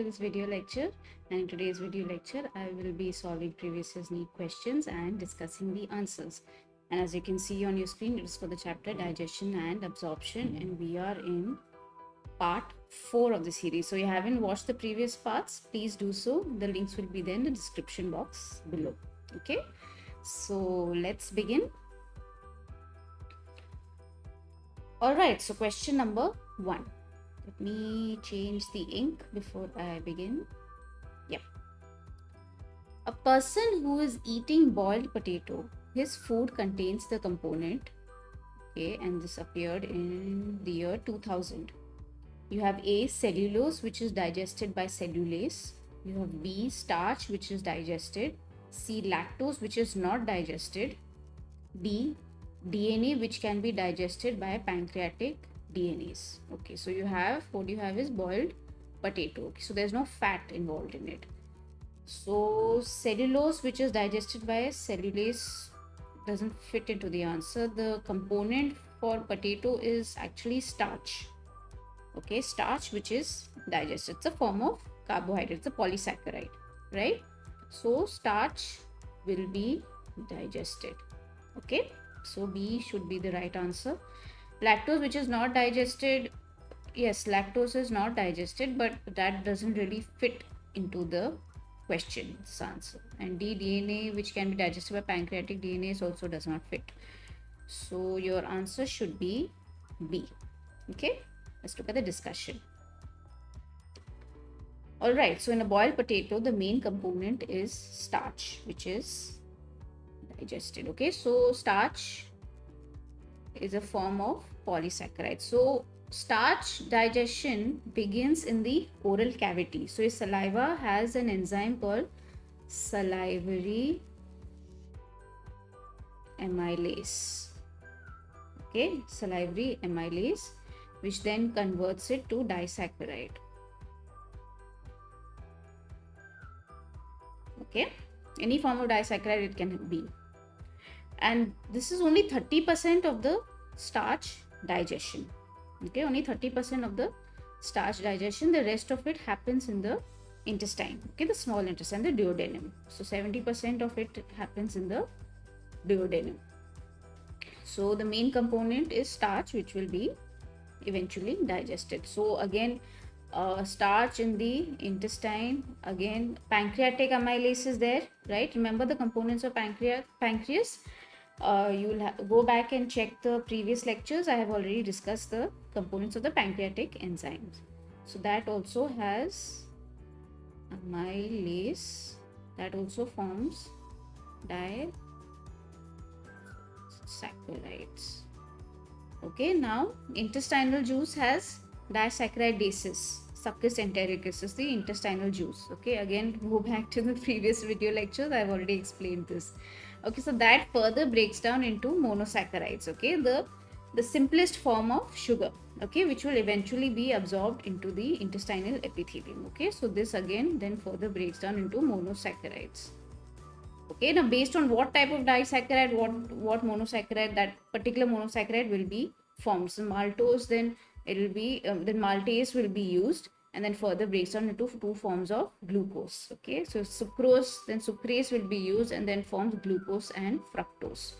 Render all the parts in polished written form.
this video lecture, and in today's video lecture I will be solving previous year's NEET questions and discussing the answers. And as you can see on your screen, it is for the chapter digestion and absorption, and we are in part 4 of the series. So you haven't watched the previous parts, please do so. The links will be there in the description box below. Okay, so let's begin. All right, so question number 1. Let me change the ink before I begin. Yep. A person who is eating boiled potato, his food contains the component, okay, and this appeared in the year 2000. You have A, cellulose, which is digested by cellulase. You have B, starch, which is digested. C, lactose, which is not digested. D, DNA, which can be digested by pancreatic DNAs. Okay, so you have, what you have is boiled potato. Okay, so there's no fat involved in it. So cellulose, which is digested by cellulase, doesn't fit into the answer. The component for potato is actually starch. Okay, starch, which is digested. It's a form of carbohydrate. It's a polysaccharide, right? So starch will be digested. Okay, so B should be the right answer. Lactose, which is not digested, yes, lactose is not digested, but that doesn't really fit into the question's answer. And D, DNA, which can be digested by pancreatic DNAs, also does not fit. So your answer should be B. Okay, let's look at the discussion. All right, so in a boiled potato, the main component is starch, which is digested. Okay, so starch is a form of polysaccharide. So starch digestion begins in the oral cavity. So your saliva has an enzyme called salivary amylase. Okay, salivary amylase, which then converts it to disaccharide. Okay, any form of disaccharide it can be. And this is only 30% of the starch digestion. Okay, only 30% of the starch digestion. The rest of it happens in the intestine. Okay, the small intestine, the duodenum. So 70% of it happens in the duodenum. So the main component is starch, which will be eventually digested. So again, starch in the intestine. Again, pancreatic amylase is there, right? Remember the components of pancreas. You will go back and check the previous lectures. I have already discussed the components of the pancreatic enzymes. So that also has amylase, that also forms disaccharides. Okay, now intestinal juice has disaccharidases. Succus entericus is the intestinal juice. Okay, again go back to the previous video lectures. I've already explained this. Okay, so that further breaks down into monosaccharides. Okay, the simplest form of sugar. Okay, which will eventually be absorbed into the intestinal epithelium. Okay, so this again then further breaks down into monosaccharides. Okay, now based on what type of disaccharide, what monosaccharide that particular monosaccharide will be formed. So maltose, then it will be then maltase will be used, and then further breaks down into two forms of glucose. Okay, so sucrose, then sucrase will be used and then forms glucose and fructose.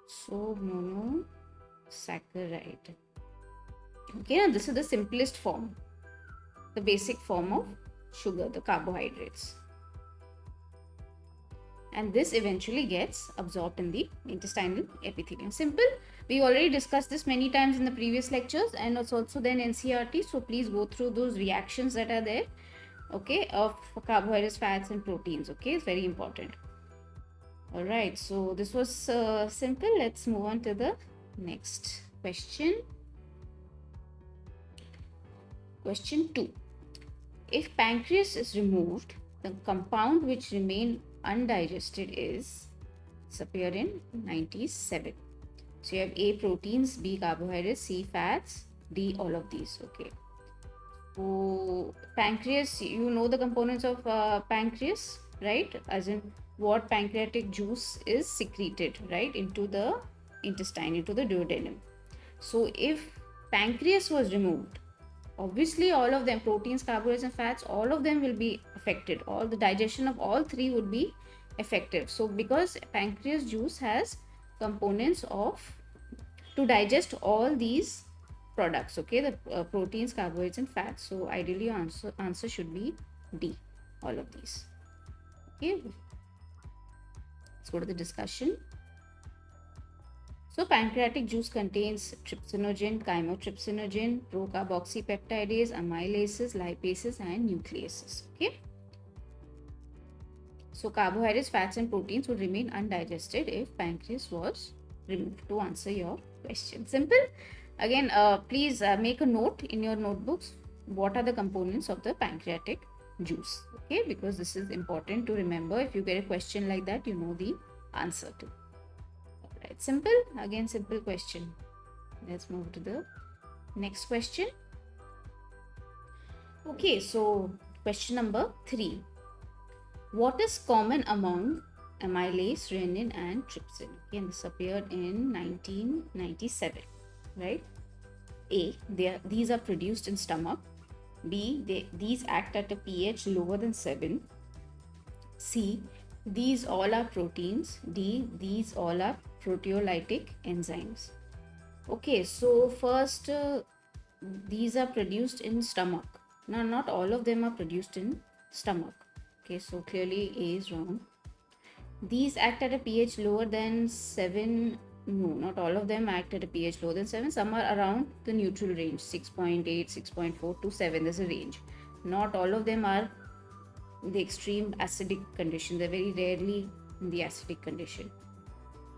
So monosaccharide. Okay, now this is the simplest form, the basic form of sugar, the carbohydrates. And this eventually gets absorbed in the intestinal epithelium. Simple. We already discussed this many times in the previous lectures, and it's also then NCERT. So please go through those reactions that are there, okay, of carbohydrates, fats, and proteins. Okay, it's very important. All right, so this was simple. Let's move on to the next question. Question 2. If pancreas is removed, the compound which remain undigested is appear in 97. So you have A, proteins, B, carbohydrates, C, fats, D, all of these. Okay, so pancreas, you know the components of pancreas, right? As in what pancreatic juice is secreted, right, into the intestine, into the duodenum. So if pancreas was removed, obviously all of them, proteins, carbohydrates and fats, all of them will be affected. All the digestion of all three would be effective. So because pancreas juice has components of to digest all these products, okay, the proteins, carbohydrates and fats. So ideally your answer should be D, all of these. Okay, let's go to the discussion. So pancreatic juice contains trypsinogen, chymotrypsinogen, procarboxypeptidase, amylases, lipases and nucleases. Okay. So carbohydrates, fats and proteins would remain undigested if pancreas was removed, to answer your question. Simple. Again, please make a note in your notebooks. What are the components of the pancreatic juice? Okay, because this is important to remember. If you get a question like that, you know the answer to. Alright, simple. Again, simple question. Let's move to the next question. Okay, so question number 3. What is common among amylase, renin and trypsin? Okay, and this appeared in 1997, right? A, these are produced in stomach. B, these act at a pH lower than 7. C, these all are proteins. D, these all are proteolytic enzymes. Okay, so first, these are produced in stomach. Now, not all of them are produced in stomach. Okay, so clearly A is wrong. These act at a pH lower than 7. No, not all of them act at a pH lower than 7. Some are around the neutral range, 6.8, 6.4 to 7. There's a range. Not all of them are in the extreme acidic condition. They're very rarely in the acidic condition.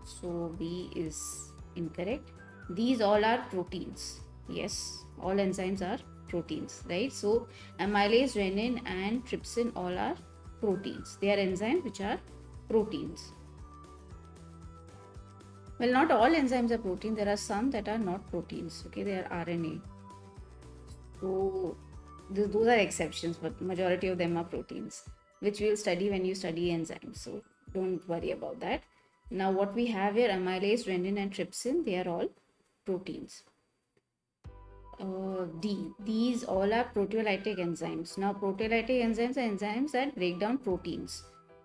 So B is incorrect. These all are proteins. Yes, all enzymes are proteins, right? So amylase, renin and trypsin all are proteins. They are enzymes which are proteins. Well, not all enzymes are protein. There are some that are not proteins. Okay, they are RNA. So those are exceptions, but majority of them are proteins, which we'll study when you study enzymes. So don't worry about that. Now what we have here, amylase, renin and trypsin, they are all proteins. D, these all are proteolytic enzymes. Now proteolytic enzymes are enzymes that break down proteins.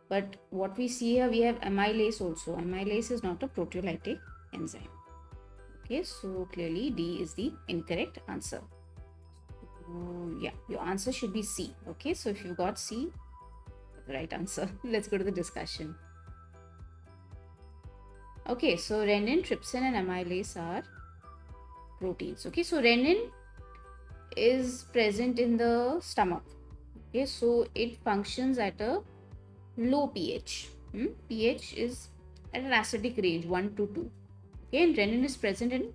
But what we see here, we have amylase also. Amylase is not a proteolytic enzyme. Okay, so clearly D is the incorrect answer. Yeah, your answer should be C. Okay, so if you got C, right answer. Let's go to the discussion. Okay, so renin, trypsin and amylase are proteins. Okay, so renin is present in the stomach. Okay, so it functions at a low pH. pH is at an acidic range 1 to 2. Okay, and renin is present in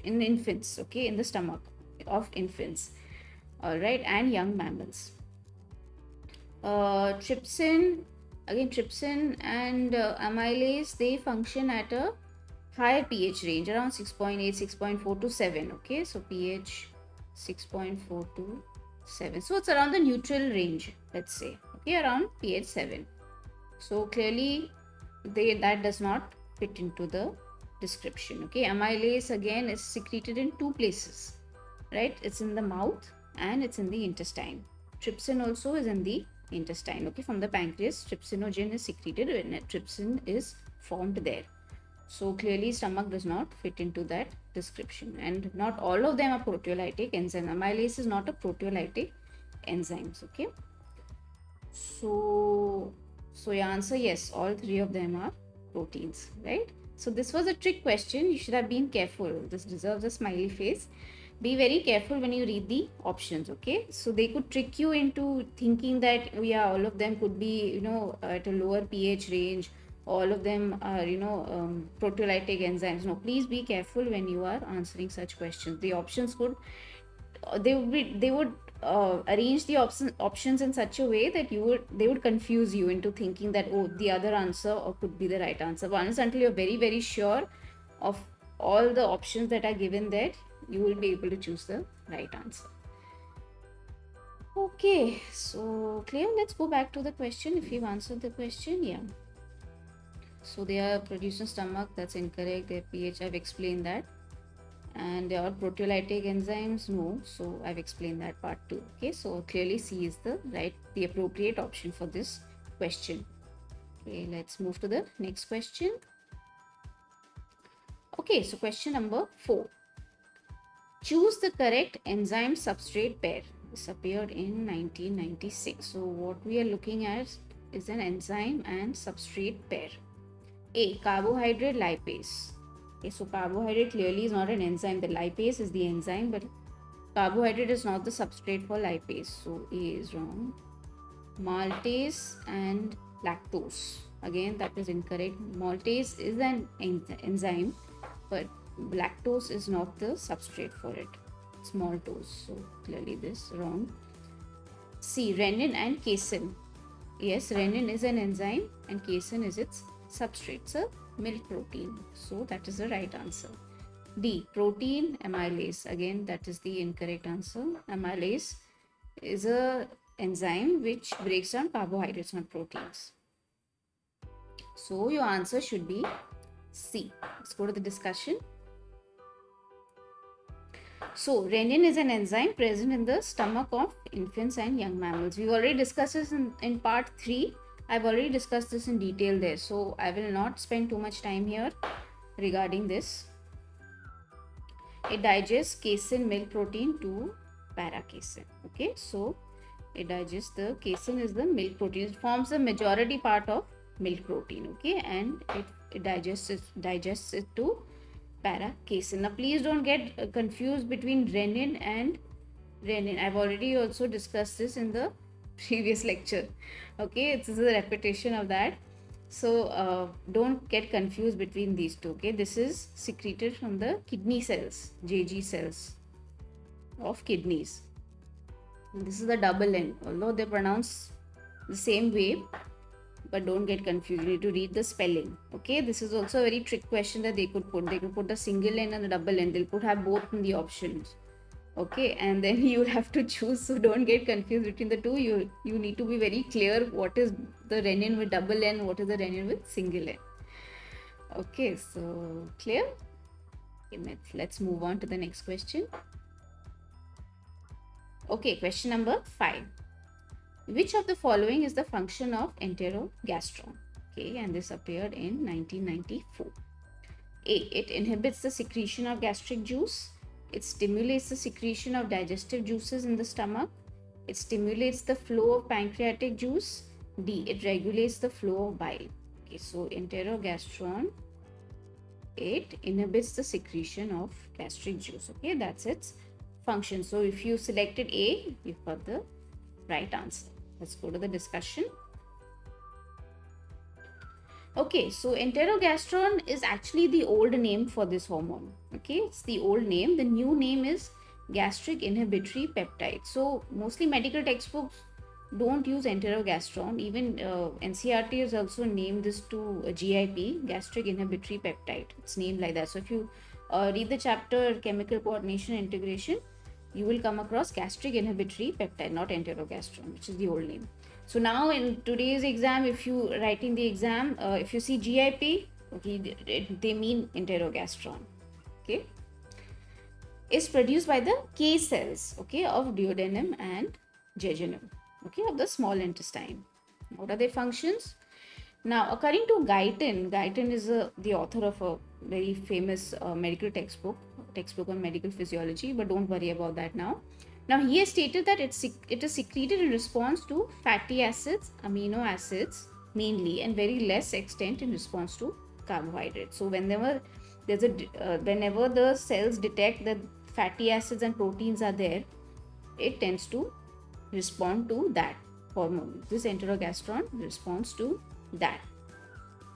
in infants. Okay, in the stomach of infants. All right, and young mammals. Trypsin and amylase, they function at a higher pH range, around 6.8, 6.4 to 7. Okay, so pH 6.4 to 7. So it's around the neutral range, let's say. Okay, around pH 7. So clearly that does not fit into the description. Okay, amylase again is secreted in 2 places, right? It's in the mouth and it's in the intestine. Trypsin also is in the intestine. Okay, from the pancreas, trypsinogen is secreted when trypsin is formed there. So clearly stomach does not fit into that description, and not all of them are proteolytic enzyme. Amylase is not a proteolytic enzymes. Okay, so your answer, yes, all 3 of them are proteins, right? So this was a trick question. You should have been careful. This deserves a smiley face. Be very careful when you read the options. Okay, so they could trick you into thinking that all of them could be at a lower pH range, all of them are proteolytic enzymes. No, please be careful when you are answering such questions. The options could they would arrange the options in such a way that they would confuse you into thinking that, oh, the other answer or could be the right answer. Once until you're very, very sure of all the options that are given there, you will be able to choose the right answer. Okay, so clear. Let's go back to the question. If you've answered the question, yeah. So they are produced in stomach. That's incorrect. Their pH, I've explained that. And there are proteolytic enzymes, no, so I've explained that part too. Okay, so clearly C is the appropriate option for this question. Okay, let's move to the next question. Okay, so question number 4. Choose the correct enzyme substrate pair. This appeared in 1996. So what we are looking at is an enzyme and substrate pair. A. Carbohydrate lipase. Okay, so carbohydrate clearly is not an enzyme. The lipase is the enzyme, but carbohydrate is not the substrate for lipase. So A is wrong. Maltase and lactose. Again, that is incorrect. Maltase is an enzyme, but lactose is not the substrate for it. It's maltose. So clearly this wrong. C. Rennin and casein. Yes, rennin is an enzyme and casein is its substrate. It's a milk protein. So that is the right answer. D. Protein amylase. Again, that is the incorrect answer. Amylase is a enzyme which breaks down carbohydrates, not proteins. So your answer should be C. Let's go to the discussion. So rennin is an enzyme present in the stomach of infants and young mammals. We've already discussed this in part 3. I've already discussed this in detail there. So I will not spend too much time here regarding this. It digests casein milk protein to paracasein. Okay, so it digests the casein is the milk protein. It forms the majority part of milk protein. Okay, and it digests it to paracasein. Now please don't get confused between rennin and rennin. I've already also discussed this in the previous lecture. Okay, this is a repetition of that. So don't get confused between these two. Okay, this is secreted from the kidney cells, JG cells of kidneys. And this is the double N, although they pronounce the same way, but don't get confused. You need to read the spelling. Okay, this is also a very trick question that they could put. They could put the single N and the double N. They'll have both in the options. Okay, and then you have to choose. So don't get confused between the two. You need to be very clear what is the rennin with double N, what is the rennin with single N. Okay, so clear? Okay, let's move on to the next question. Okay, question number 5. Which of the following is the function of enterogastron? Okay, and this appeared in 1994. A. It inhibits the secretion of gastric juice. It stimulates the secretion of digestive juices in the stomach. It stimulates the flow of pancreatic juice. D. It regulates the flow of bile. Okay, so enterogastron, it inhibits the secretion of gastric juice. Okay, that's its function. So if you selected A, you've got the right answer. Let's go to the discussion. Okay, so enterogastron is actually the old name for this hormone. Okay, it's the old name. The new name is gastric inhibitory peptide. So mostly medical textbooks don't use enterogastron. Even NCERT has also named this to GIP, gastric inhibitory peptide. It's named like that. So if you read the chapter chemical coordination integration, you will come across gastric inhibitory peptide, not enterogastron, which is the old name. So now in today's exam, if you writing the exam, if you see GIP, okay, they mean enterogastron. Okay, is produced by the K cells, okay, of duodenum and jejunum, okay, of the small intestine. What are their functions? Now, according to Guyton is the author of a very famous medical textbook on medical physiology, but don't worry about that now. Now, he has stated that it is secreted in response to fatty acids, amino acids mainly, and very less extent in response to carbohydrates. So, whenever whenever the cells detect that fatty acids and proteins are there, it tends to respond to that hormone. This enterogastron responds to that,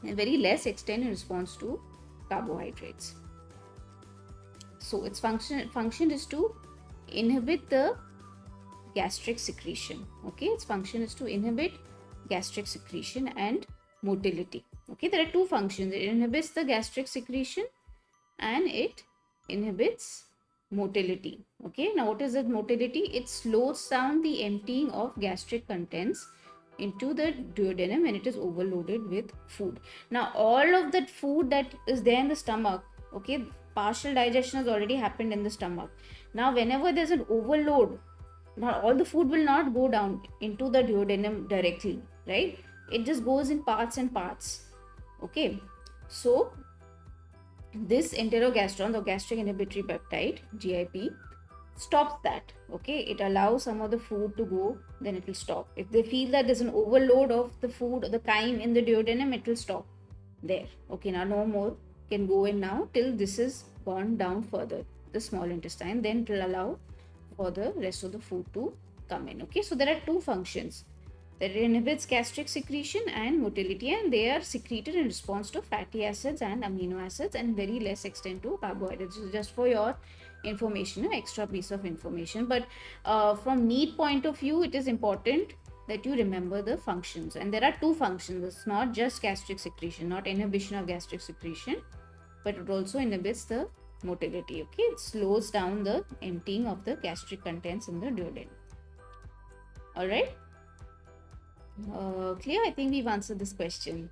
and very less extent in response to carbohydrates. So its function is to inhibit the gastric secretion. Okay, its function is to inhibit gastric secretion and motility. Okay, there are two functions. It inhibits the gastric secretion and it inhibits motility. Okay, now what is that motility? It slows down the emptying of gastric contents into the duodenum when it is overloaded with food. Now all of that food that is there in the stomach, okay, partial digestion has already happened in the stomach. Now whenever there's an overload, not all the food will not go down into the duodenum directly, right? It just goes in parts and parts. Okay, so this enterogastron, the gastric inhibitory peptide, GIP, stops that. Okay, it allows some of the food to go, then it will stop. If they feel that there's an overload of the food or the chyme in the duodenum, it will stop there. Okay, now no more can go in now till this is gone down further, the small intestine, then it will allow for the rest of the food to come in. Okay, so there are two functions that inhibits gastric secretion and motility, and they are secreted in response to fatty acids and amino acids and very less extent to carbohydrates. Just for your information, an extra piece of information. But from NEET point of view, it is important that you remember the functions, and there are two functions. It's not just gastric secretion, not inhibition of gastric secretion, but it also inhibits the motility. Okay, it slows down the emptying of the gastric contents in the duodenum. All right, clear? I think we've answered this question.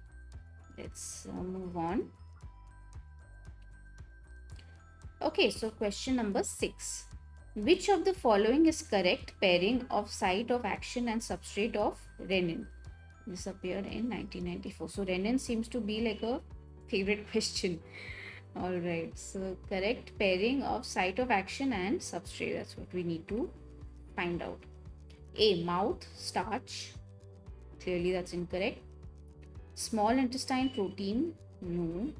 Let's move on. Okay, so question number 6. Which of the following is correct pairing of site of action and substrate of renin? This appeared in 1994. So renin seems to be like a favorite question. All right, so correct pairing of site of action and substrate. That's what we need to find out. A, mouth, starch. Clearly that's incorrect. Small intestine, protein. No.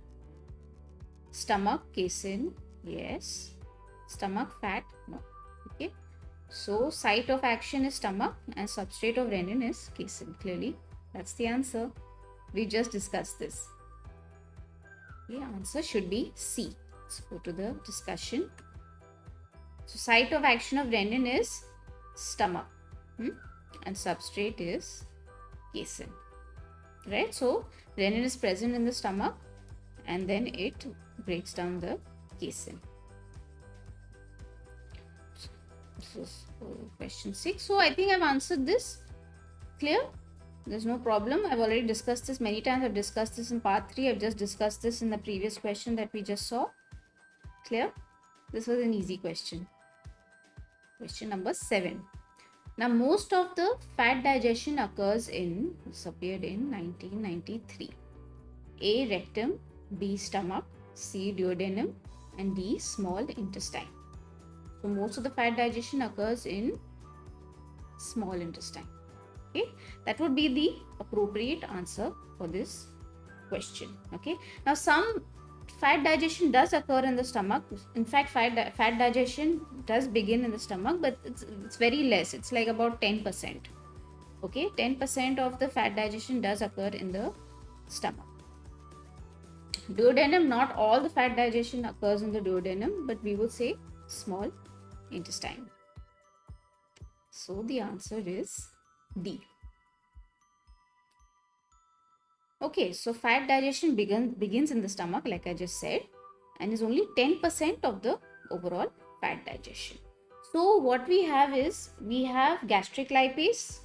Stomach, casein. Yes. Stomach, fat. No. Okay. So site of action is stomach and substrate of renin is casein. Clearly that's the answer. We just discussed this. The answer should be C. Let's go to the discussion. So site of action of renin is stomach, and substrate is casein. Right? So renin is present in the stomach and then it breaks down the casein. This is question 6. So I think I've answered this. Clear? There's no problem. I've already discussed this many times. I've discussed this in part 3. I've just discussed this in the previous question that we just saw. Clear? This was an easy question. Question number 7. Now, most of the fat digestion occurs in, this appeared in 1993. A, rectum, B, stomach, C, duodenum, and D, small intestine. So, most of the fat digestion occurs in small intestine. Okay, that would be the appropriate answer for this question. Okay, now some fat digestion does occur in the stomach. In fact, fat digestion does begin in the stomach, but it's very less. It's like about 10%. Okay, 10% of the fat digestion does occur in the stomach. Duodenum, not all the fat digestion occurs in the duodenum, but we would say small intestine. So the answer is D. Okay, so fat digestion begins in the stomach, like I just said, and is only 10% of the overall fat digestion. So what we have is, we have gastric lipase,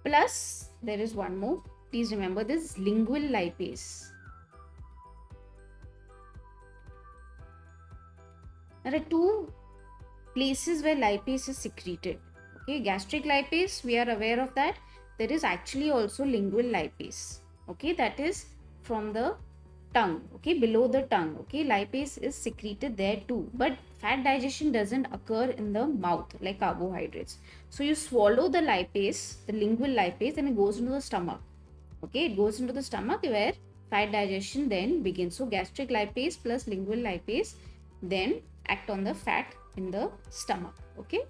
plus there is one more. Please remember this, lingual lipase. There are two places where lipase is secreted. Okay, gastric lipase, we are aware of that. There is actually also lingual lipase. Okay, that is from the tongue. Okay, below the tongue. Okay, lipase is secreted there too. But fat digestion doesn't occur in the mouth like carbohydrates. So you swallow the lipase, the lingual lipase, and it goes into the stomach. Okay, it goes into the stomach where fat digestion then begins. So gastric lipase plus lingual lipase then act on the fat in the stomach. Okay,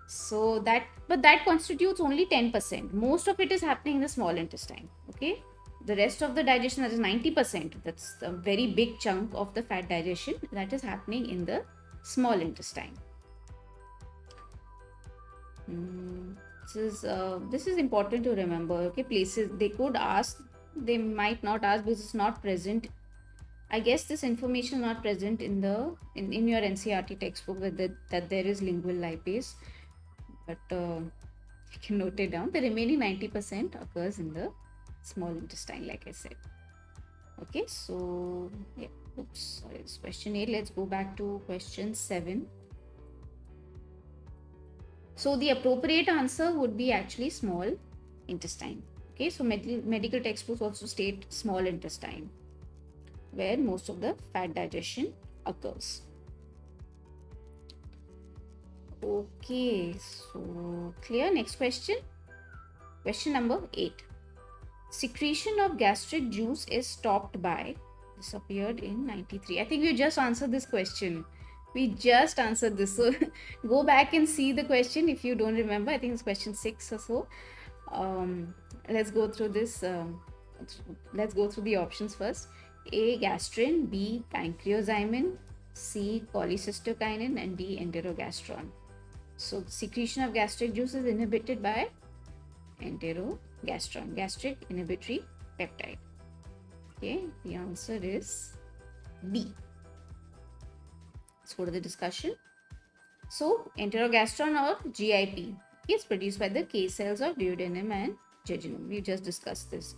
so that constitutes only 10%. Most of it is happening in the small intestine. Okay, the rest of the digestion, that is 90%, that's a very big chunk of the fat digestion, that is happening in the small intestine. This is important to remember. Okay, places they could ask, they might not ask because it's not present. I guess this information is not present in the in your NCERT textbook that there is lingual lipase, but we can note it down. The remaining 90% occurs in the small intestine, like I said. Okay, so yeah, oops, sorry, it's question 8. Let's go back to question 7. So the appropriate answer would be actually small intestine. Okay, so medical textbooks also state small intestine, where most of the fat digestion occurs. Okay, so clear. Next question. Question number 8. Secretion of gastric juice is stopped by. This appeared in 93. I think we just answered this question. We just answered this. So go back and see the question if you don't remember. I think it's question 6 or so. Let's go through this. Let's go through the options first. A. Gastrin, B. Pancreozymin, C. Cholecystokinin, and D. Enterogastron. So secretion of gastric juice is inhibited by enterogastron, gastric inhibitory peptide. Okay, the answer is B. Let's go to the discussion. So enterogastron or GIP is produced by the K cells of duodenum and jejunum. We just discussed this.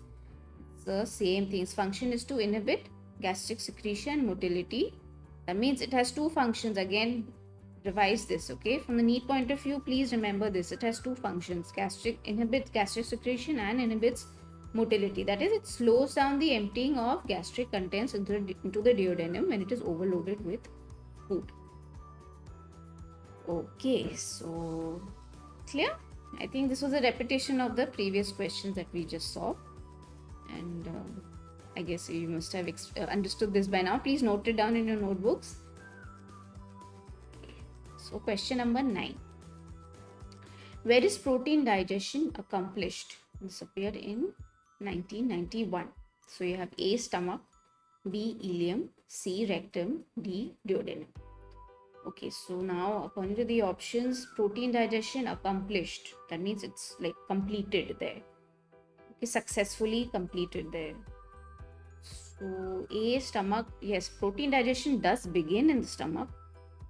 It's the same thing. Its function is to inhibit gastric secretion motility. That means it has two functions. Again, revise this, okay? From the NEET point of view, please remember this. It has two functions. Inhibits gastric secretion and inhibits motility. That is, it slows down the emptying of gastric contents into the duodenum when it is overloaded with food. Okay, so clear? I think this was a repetition of the previous questions that we just saw. And I guess you must have understood this by now. Please note it down in your notebooks. So question number 9. Where is protein digestion accomplished? This appeared in 1991. So you have A. Stomach, B. Ileum, C. Rectum, D. Duodenum. Okay, so now according to the options, protein digestion accomplished. That means it's like completed there. Okay, successfully completed there. So A. Stomach, yes, protein digestion does begin in the stomach,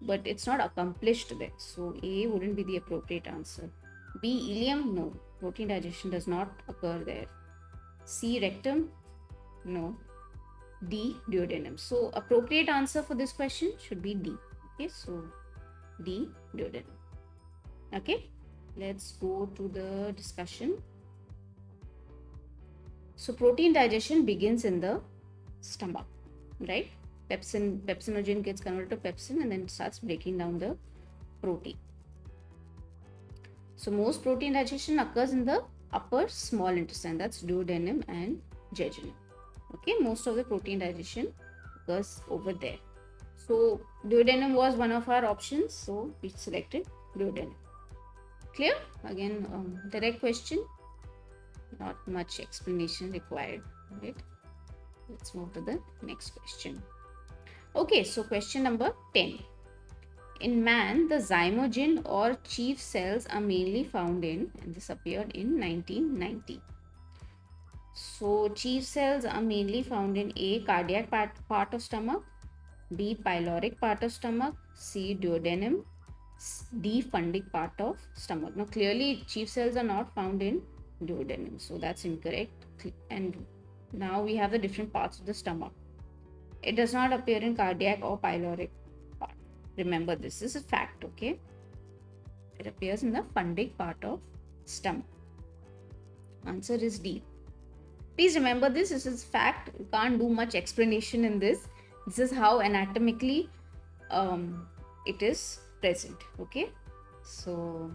but it's not accomplished there. So A wouldn't be the appropriate answer. B. Ileum, no, protein digestion does not occur there. C. Rectum, no. D. Duodenum. So appropriate answer for this question should be D. Okay, so D. Duodenum. Okay, let's go to the discussion. So protein digestion begins in the stomach, right? Pepsinogen gets converted to pepsin and then it starts breaking down the protein. So most protein digestion occurs in the upper small intestine, that's duodenum and jejunum. Okay, most of the protein digestion occurs over there. So duodenum was one of our options, so we selected duodenum. Clear? Again, direct question, not much explanation required, right? Let's move to the next question. Okay, so question number 10. In man, the zymogen or chief cells are mainly found in, and this appeared in 1990. So chief cells are mainly found in A. Cardiac part of stomach, B. Pyloric part of stomach, C. Duodenum, D. Fundic part of stomach. Now clearly chief cells are not found in duodenum, so that's incorrect. And now we have the different parts of the stomach. It does not appear in cardiac or pyloric part. Remember this is a fact, okay? It appears in the fundic part of stomach. Answer is D. Please remember this is fact. You can't do much explanation in this. This is how anatomically it is present, okay? So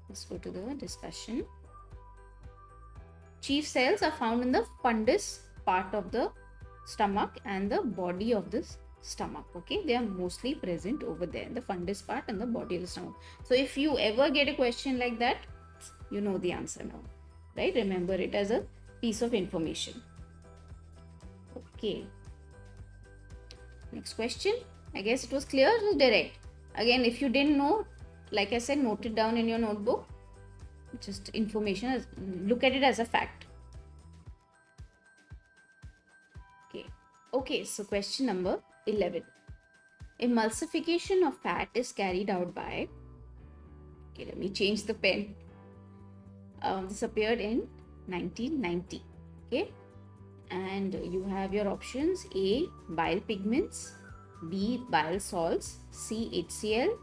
let's go to the discussion. Chief cells are found in the fundus part of the stomach and the body of this stomach, okay? They are mostly present over there in the fundus part and the body of the stomach. So if you ever get a question like that, you know the answer now, right? Remember it as a piece of information. Okay, next question. I guess it was clear. It was direct. Again, if you didn't know, like I said, note it down in your notebook. Just information, look at it as a fact. Okay, so question number 11. Emulsification of fat is carried out by, okay, let me change the pen. This appeared in 1990. Okay, and you have your options: A, bile pigments; B, bile salts; C, HCl;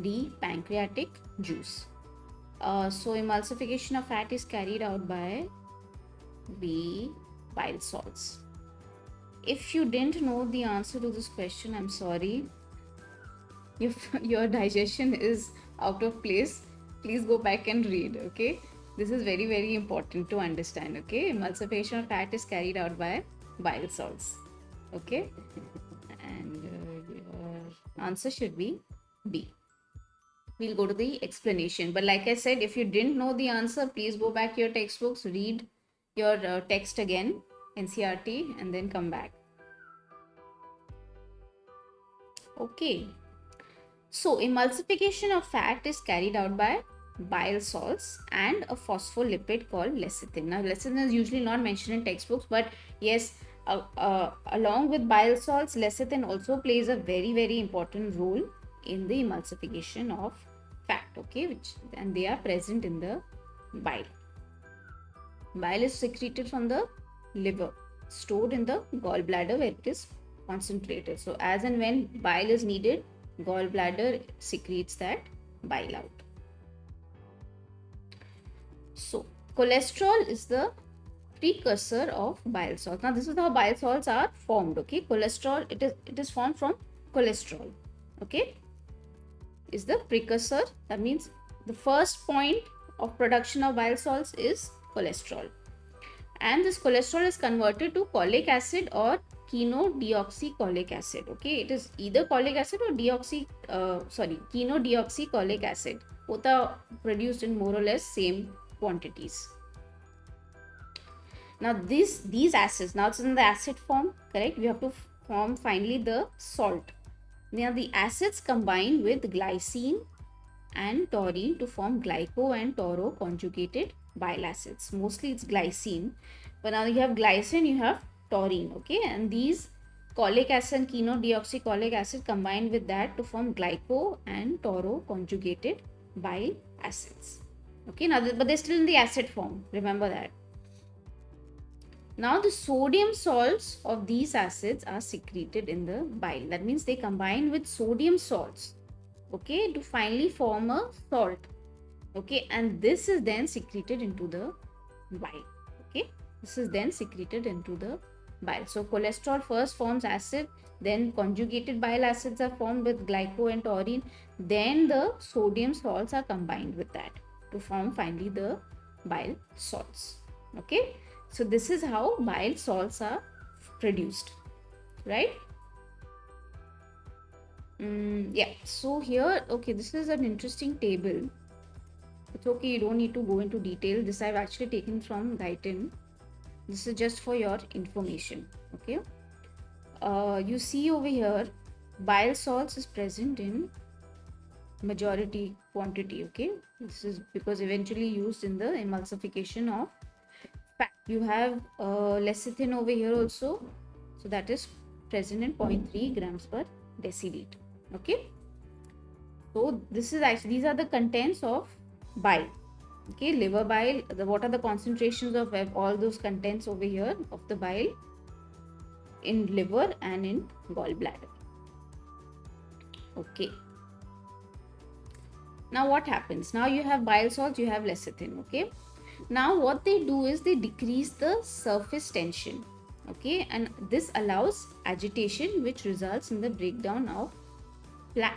D, pancreatic juice. So emulsification of fat is carried out by B, bile salts. If you didn't know the answer to this question, I'm sorry. If your digestion is out of place, please go back and read. Okay, this is very, very important to understand. Okay, emulsification of fat is carried out by bile salts. Okay, and your answer should be B. We'll go to the explanation, but like I said, if you didn't know the answer, please go back to your textbooks, read your text again, NCERT, and then come back. Okay, so emulsification of fat is carried out by bile salts and a phospholipid called lecithin. Now lecithin is usually not mentioned in textbooks, but yes, along with bile salts, lecithin also plays a very, very important role in the emulsification of fat. Okay, and they are present in the bile. Bile is secreted from the liver, stored in the gallbladder where it is concentrated. So as and when bile is needed, gallbladder secretes that bile out. So cholesterol is the precursor of bile salts. Now this is how bile salts are formed. Okay, cholesterol, it is formed from cholesterol. Okay, is the precursor. That means the first point of production of bile salts is cholesterol, and this cholesterol is converted to cholic acid or chenodeoxycholic acid. Okay, it is either cholic acid or chenodeoxycholic acid. Both are produced in more or less same quantities. Now these acids, now it's in the acid form, correct? We have to form finally the salt. Now the acids combine with glycine and taurine to form glyco and tauro conjugated bile acids. Mostly it's glycine, but now you have glycine, you have taurine. Okay, and these cholic acid and chenodeoxycholic acid combine with that to form glyco and tauro conjugated bile acids. Okay, now but they're still in the acid form, remember that. Now the sodium salts of these acids are secreted in the bile. That means they combine with sodium salts, okay, to finally form a salt. Okay, and this is then secreted into the bile. Okay, this is then secreted into the bile. So cholesterol first forms acid, then conjugated bile acids are formed with glyco and taurine, then the sodium salts are combined with that to form finally the bile salts. Okay, so this is how bile salts are produced, right? Yeah, so here, okay, this is an interesting table. It's okay, you don't need to go into detail. This I've actually taken from Guyton. This is just for your information. Okay, you see over here, bile salts is present in majority quantity. Okay, this is because eventually used in the emulsification of fat. You have lecithin over here also, so that is present in 0.3 grams per deciliter. Okay, so this is actually, these are the contents of bile. Okay, liver bile, what are the concentrations of all those contents over here of the bile in liver and in gallbladder. Okay, now what happens? Now you have bile salts, you have lecithin. Okay, now what they do is they decrease the surface tension. Okay, and this allows agitation, which results in the breakdown of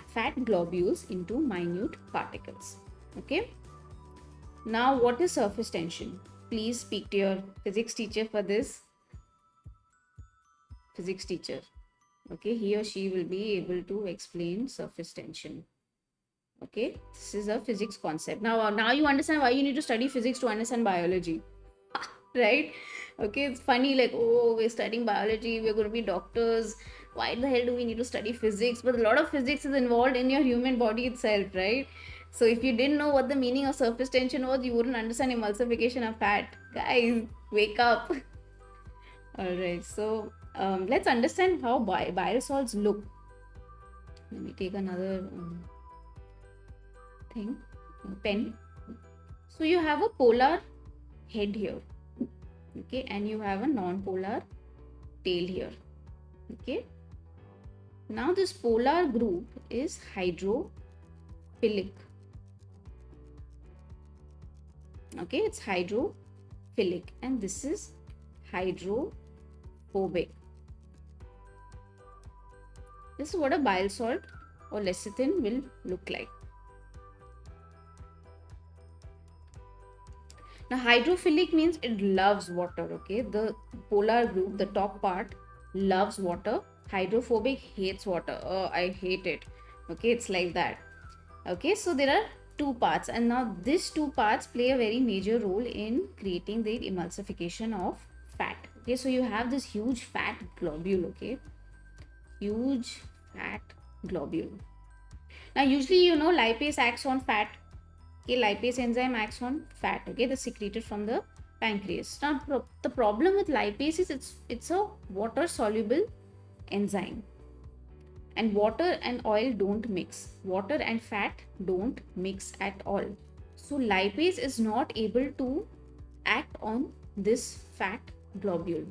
fat globules into minute particles. Okay, now what is surface tension? Please speak to your physics teacher for this. Physics teacher, okay, he or she will be able to explain surface tension. Okay, this is a physics concept. Now you understand why you need to study physics to understand biology, right? Okay, it's funny, like, oh, we're studying biology, we're going to be doctors, why the hell do we need to study physics? But a lot of physics is involved in your human body itself, right? So if you didn't know what the meaning of surface tension was, you wouldn't understand emulsification of fat. Guys, wake up. All right, so let's understand how bile salts look. Let me take another pen. So you have a polar head here, okay, and you have a non-polar tail here, okay. Now this polar group is hydrophilic, okay, it's hydrophilic, and this is hydrophobic. This is what a bile salt or lecithin will look like. Now hydrophilic means it loves water, okay. The polar group, the top part, loves water. Hydrophobic hates water. Oh, I hate it. Okay, it's like that. Okay, so there are two parts, and now these two parts play a very major role in creating the emulsification of fat. Okay, so you have this huge fat globule, okay, huge fat globule. Now usually lipase acts on fat. Okay, lipase enzyme acts on fat, okay, that's secreted from the pancreas. Now the problem with lipase is it's a water soluble enzyme, and water and oil don't mix, water and fat don't mix at all. So lipase is not able to act on this fat globule.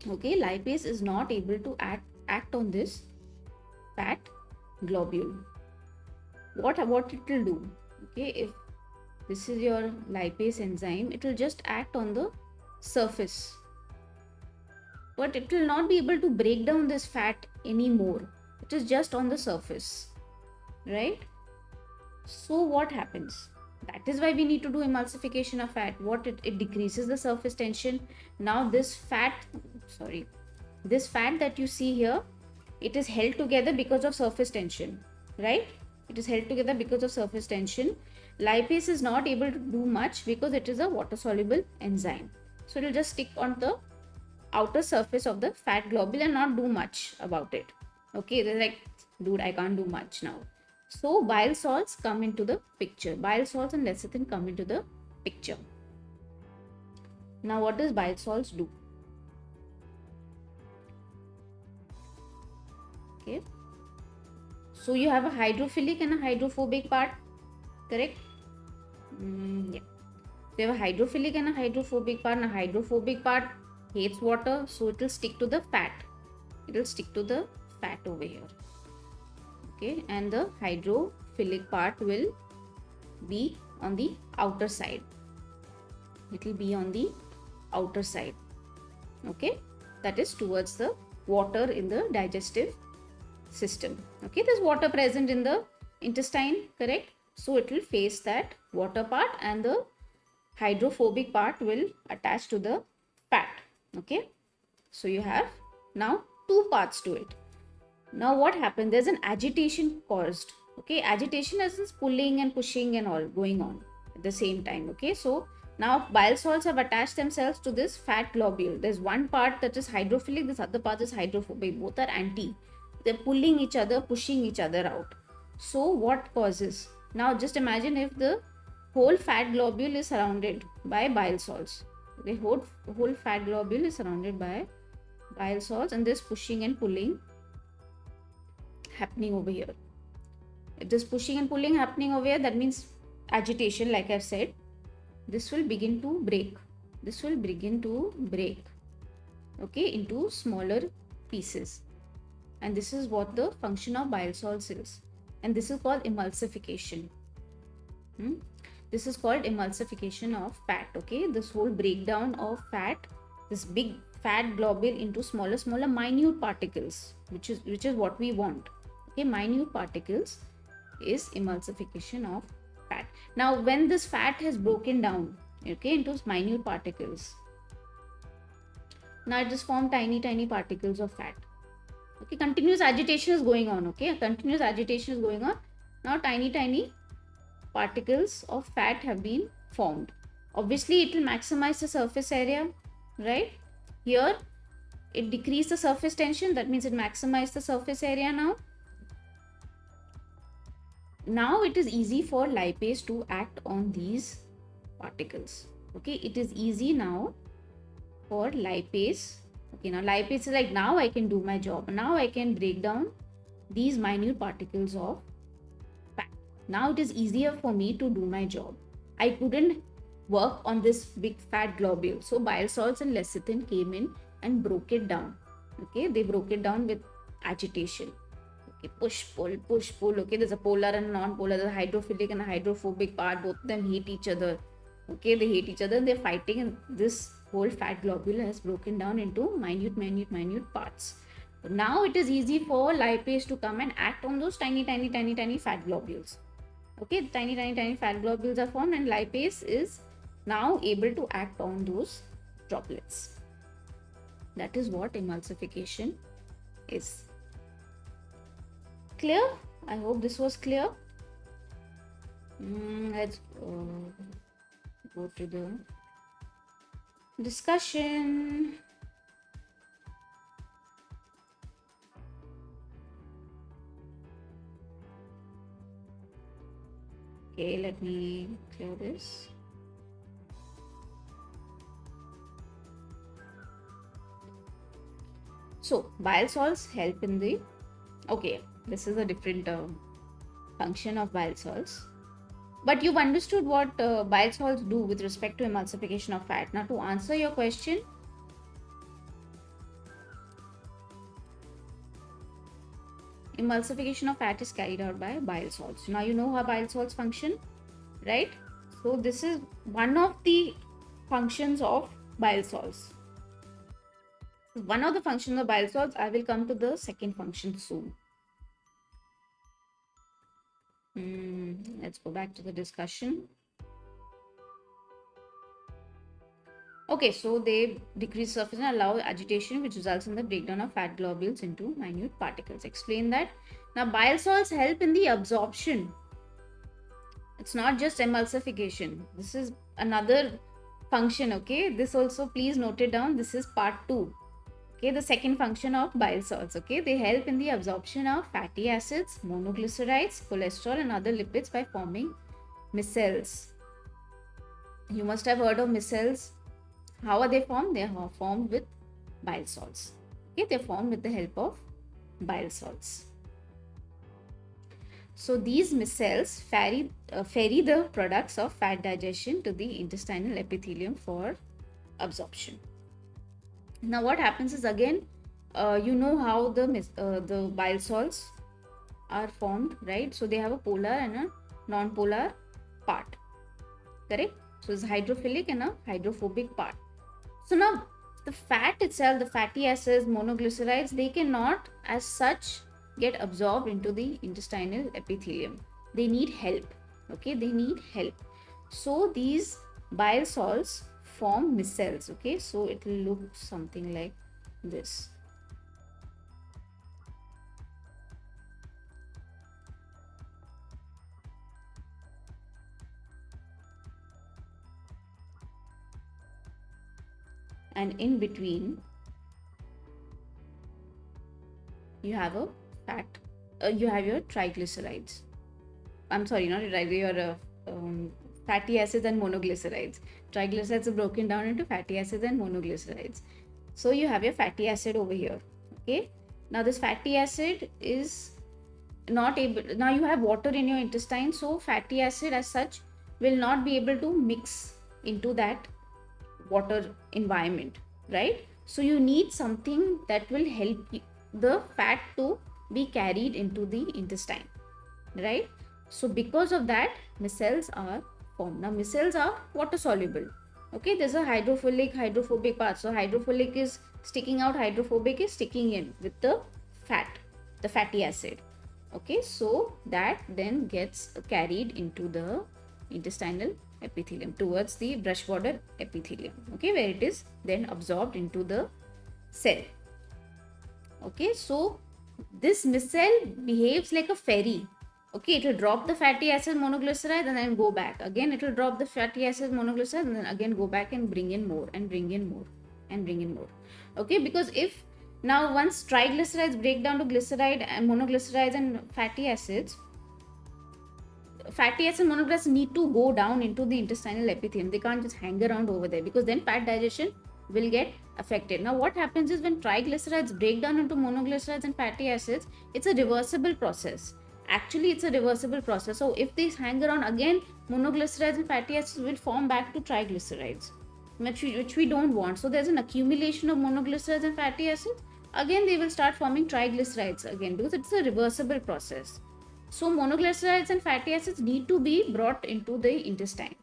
Okay, lipase is not able to act on this fat globule. What it will do? Okay, if this is your lipase enzyme, it will just act on the surface, but it will not be able to break down this fat anymore. It is just on the surface, right? So what happens? That is why we need to do emulsification of fat. What it decreases the surface tension. Now this fat that you see here, it is held together because of surface tension, right? It is held together because of surface tension. Lipase is not able to do much because it is a water soluble enzyme. So it will just stick on the outer surface of the fat globule and not do much about it. Okay, they're like, dude, I can't do much now. So bile salts come into the picture. Bile salts and lecithin come into the picture. Now what does bile salts do? Okay, so you have a hydrophilic and a hydrophobic part, correct? Yeah. So you have a hydrophilic and a hydrophobic part. Now hydrophobic part hates water, so it will stick to the fat. It will stick to the fat over here. Okay, and the hydrophilic part will be on the outer side. It will be on the outer side. Okay, that is towards the water in the digestive system. Okay, there's water present in the intestine, correct? So it will face that water part, and the hydrophobic part will attach to the fat. Okay, so you have now two parts to it. Now what happened? There's an agitation caused. Okay, agitation is pulling and pushing and all going on at the same time. Okay, so now bile salts have attached themselves to this fat globule. There's one part that is hydrophilic, this other part is hydrophobic. Both are anti. They're pulling each other, pushing each other out. So what causes? Now just imagine if the whole fat globule is surrounded by bile salts. The whole fat globule is surrounded by bile salts, and this pushing and pulling happening over here. If this pushing and pulling happening over here, that means agitation, like I've said. This will begin to break. This will begin to break, okay, into smaller pieces. And this is what the function of bile salts is. And this is called emulsification. This is called emulsification of fat. Okay, this whole breakdown of fat, this big fat globule into smaller minute particles, which is what we want. Okay, minute particles is emulsification of fat. Now when this fat has broken down, okay, into minute particles, now it just formed tiny particles of fat. Okay, continuous agitation is going on. Okay, continuous agitation is going on. Now tiny particles of fat have been formed. Obviously it will maximize the surface area, right? Here it decreased the surface tension, that means it maximized the surface area. Now it is easy for lipase to act on these particles. Okay, it is easy now for lipase. Okay, now lipase is like, now I can do my job. Now I can break down these minute particles of fat. Now it is easier for me to do my job. I couldn't work on this big fat globule. So bile salts and lecithin came in and broke it down. Okay, they broke it down with agitation. Okay, push pull. Okay, there's a polar and non-polar, there's a hydrophilic and a hydrophobic part. Both of them hate each other. Okay, they hate each other and they're fighting, and this whole fat globule has broken down into minute parts. Now it is easy for lipase to come and act on those tiny fat globules. Okay, tiny fat globules are formed, and lipase is now able to act on those droplets. That is what emulsification is. Clear? I hope this was clear. Let's go to the discussion. Okay, let me clear this. So bile salts help in the, okay, this is a different function of bile salts. But you've understood what bile salts do with respect to emulsification of fat. Now, to answer your question, emulsification of fat is carried out by bile salts. Now, you know how bile salts function, right? So, this is one of the functions of bile salts. One of the functions of bile salts. I will come to the second function soon. Let's go back to the discussion. Okay, so they decrease surface and allow agitation, which results in the breakdown of fat globules into minute particles. Explain that. Now, bile salts help in the absorption. It's not just emulsification. This is another function, okay? This also, please note it down. This is part 2. Okay, the second function of bile salts. Okay, they help in the absorption of fatty acids, monoglycerides, cholesterol, and other lipids by forming micelles. You must have heard of micelles. How are they formed? They are formed with bile salts. Okay, they're formed with the help of bile salts. So these micelles ferry the products of fat digestion to the intestinal epithelium for absorption. Now what happens is, again, you know how the bile salts are formed, right? So they have a polar and a non-polar part, correct? So it's hydrophilic and a hydrophobic part. So now the fat itself, the fatty acids, monoglycerides, they cannot as such get absorbed into the intestinal epithelium. They need help. Okay, they need help. So these bile salts form micelles. Okay, so it will look something like this. And in between you have a fat, you have your triglycerides. I'm sorry, not your fatty acids and monoglycerides. Triglycerides are broken down into fatty acids and monoglycerides. So you have your fatty acid over here. Okay, now this fatty acid is not able, now you have water in your intestine, so fatty acid as such will not be able to mix into that water environment, right? So you need something that will help the fat to be carried into the intestine, right? So because of that, micelles are formed. Now micelles are water soluble. Okay, there's a hydrophilic, hydrophobic part. So hydrophilic is sticking out, hydrophobic is sticking in with the fat, the fatty acid. Okay, so that then gets carried into the intestinal epithelium towards the brush border epithelium. Okay, where it is then absorbed into the cell. Okay, so this micelle behaves like a ferry. Okay, it will drop the fatty acid monoglyceride and then go back. Again, it will drop the fatty acid monoglyceride and then again go back and bring in more and bring in more and bring in more. Okay, because if now once triglycerides break down to glyceride and monoglycerides and fatty acids and monoglycerides need to go down into the intestinal epithelium. They can't just hang around over there, because then fat digestion will get affected. Now what happens is, when triglycerides break down into monoglycerides and fatty acids, it's a reversible process. Actually, it's a reversible process. So if these hang around again, monoglycerides and fatty acids will form back to triglycerides, which we don't want. So there's an accumulation of monoglycerides and fatty acids. Again, they will start forming triglycerides again because it's a reversible process. So monoglycerides and fatty acids need to be brought into the intestine.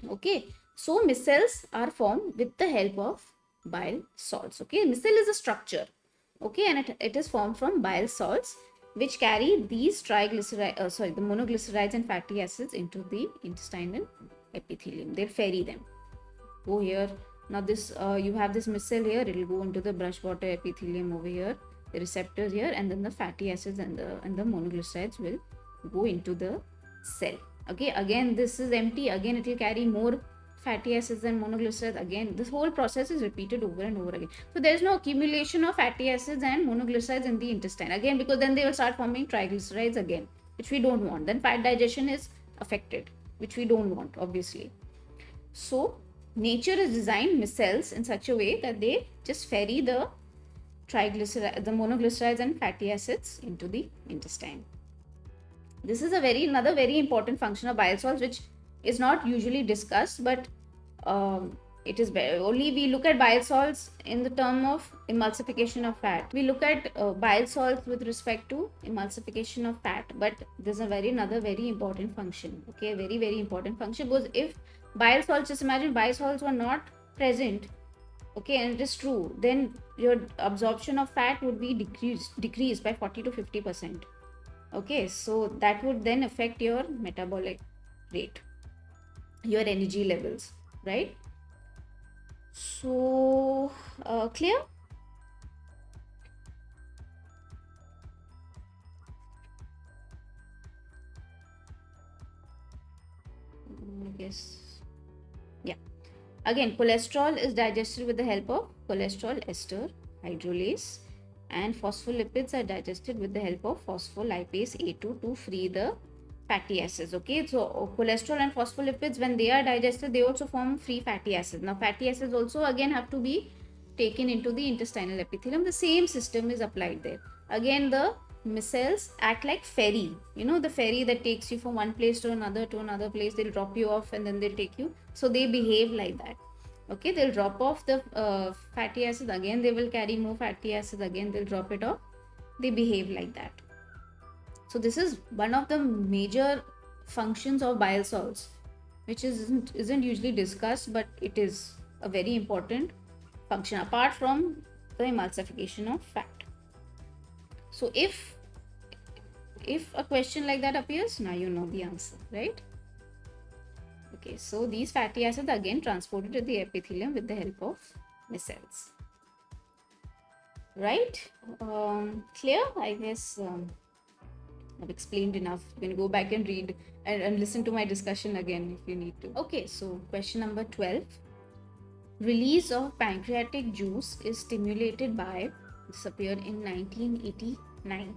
Okay, so micelles are formed with the help of bile salts. Okay, micelle is a structure. Okay, and it is formed from bile salts which carry these the monoglycerides and fatty acids into the intestinal epithelium. They'll ferry them. Go here. Now this you have this micelle here. It will go into the brush border epithelium over here. The receptors here, and then the fatty acids and the monoglycerides will go into the cell. Okay, again this is empty. Again it will carry more fatty acids and monoglycerides. Again this whole process is repeated over and over again. So there is no accumulation of fatty acids and monoglycerides in the intestine again, because then they will start forming triglycerides again, which we don't want. Then fat digestion is affected, which we don't want, obviously. So nature has designed micelles in such a way that they just ferry the monoglycerides and fatty acids into the intestine. This is another very important function of bile salts, which is not usually discussed, but it is only we look at bile salts in the term of emulsification of fat. We look at bile salts with respect to emulsification of fat, but there's another very important function. Okay, very important function, because if bile salts, just imagine bile salts were not present, okay, and it is true, then your absorption of fat would be decreased by 40 to 50%. Okay, so that would then affect your metabolic rate, your energy levels, right? So clear? I guess, yeah. Again, cholesterol is digested with the help of cholesterol ester hydrolase, and phospholipids are digested with the help of phospholipase A2 to free the fatty acids. Okay, so cholesterol and phospholipids, when they are digested, they also form free fatty acids. Now fatty acids also again have to be taken into the intestinal epithelium. The same system is applied there. Again, the micelles act like ferry. You know, the ferry that takes you from one place to another place. They'll drop you off and then they'll take you. So they behave like that. Okay, they'll drop off the fatty acids. Again they will carry more fatty acids. Again they'll drop it off. They behave like that. So this is one of the major functions of bile salts, which isn't usually discussed, but it is a very important function apart from the emulsification of fat. So if a question like that appears, now you know the answer, right? Okay, so these fatty acids are again transported to the epithelium with the help of micelles. Right? Clear? I guess I've explained enough. You can go back and read and listen to my discussion again if you need to. Okay, so question number 12. Release of pancreatic juice is stimulated by, this appeared in 1989.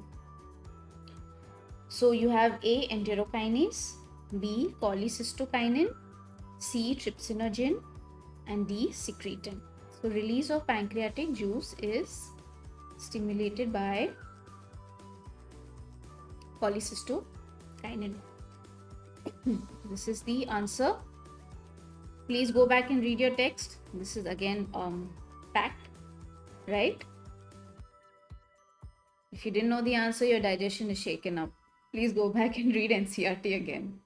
So you have A, enterokinase, B, cholecystokinin, C, trypsinogen, and D, secretin. So release of pancreatic juice is stimulated by cholecystokinin. This is the answer. Please go back and read your text. This is again fact, right? If you didn't know the answer, your digestion is shaken up. Please go back and read NCERT again.